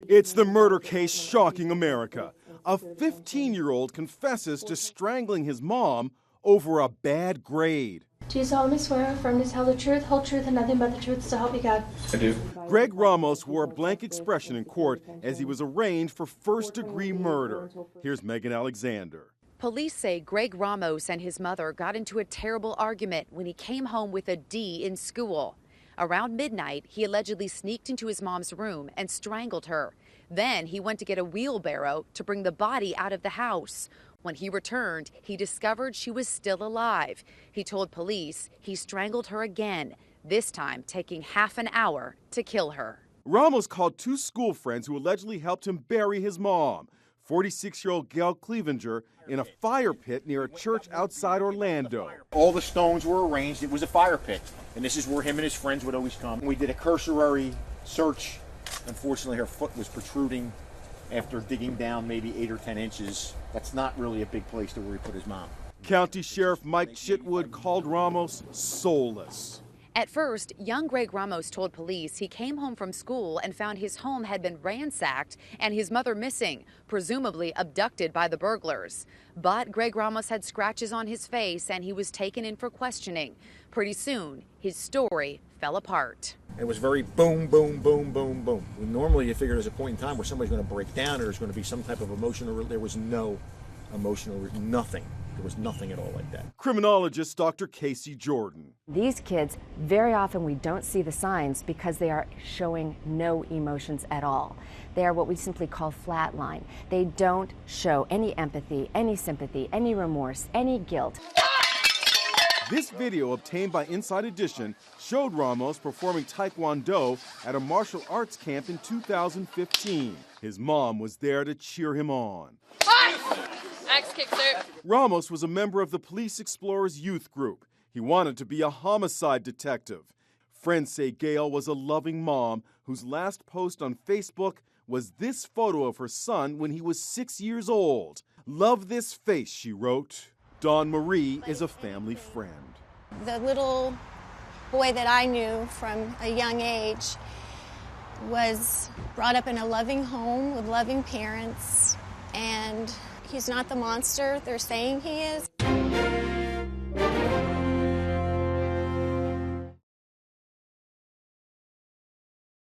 It's the murder case shocking America. A 15-year-old confesses to strangling his mom over a bad grade. Do you solemnly swear or affirm to tell the truth, whole truth, and nothing but the truth, so help you God? I do. Greg Ramos wore a blank expression in court as he was arraigned for first-degree murder. Here's Megan Alexander. Police say Greg Ramos and his mother got into a terrible argument when he came home with a D in school. Around midnight, he allegedly sneaked into his mom's room and strangled her. Then he went to get a wheelbarrow to bring the body out of the house. When he returned, he discovered she was still alive. He told police he strangled her again, this time taking half an hour to kill her. Ramos called two school friends who allegedly helped him bury his mom, 46-year-old Gail Cleavenger, in a fire pit near a church outside Orlando. All the stones were arranged. It was a fire pit, and this is where him and his friends would always come. We did a cursory search. Unfortunately, her foot was protruding after digging down maybe 8 or 10 inches. That's not really a big place to where he put his mom. County Sheriff Mike Chitwood called Ramos soulless. At first, young Greg Ramos told police he came home from school and found his home had been ransacked and his mother missing, presumably abducted by the burglars. But Greg Ramos had scratches on his face and he was taken in for questioning. Pretty soon, his story fell apart. It was very boom, boom, boom, boom, boom. Normally you figure there's a point in time where somebody's going to break down or there's going to be some type of emotional. There was no emotional, nothing. There was nothing at all like that. Criminologist Dr. Casey Jordan. These kids, very often we don't see the signs because they are showing no emotions at all. They are what we simply call flatline. They don't show any empathy, any sympathy, any remorse, any guilt. This video, obtained by Inside Edition, showed Ramos performing Taekwondo at a martial arts camp in 2015. His mom was there to cheer him on. Axe kick, sir. Ramos was a member of the Police Explorers youth group. He wanted to be a homicide detective. Friends say Gail was a loving mom whose last post on Facebook was this photo of her son when he was 6 years old. "Love this face," she wrote. Dawn Marie is a family friend. The little boy that I knew from a young age was brought up in a loving home with loving parents, and he's not the monster they're saying he is.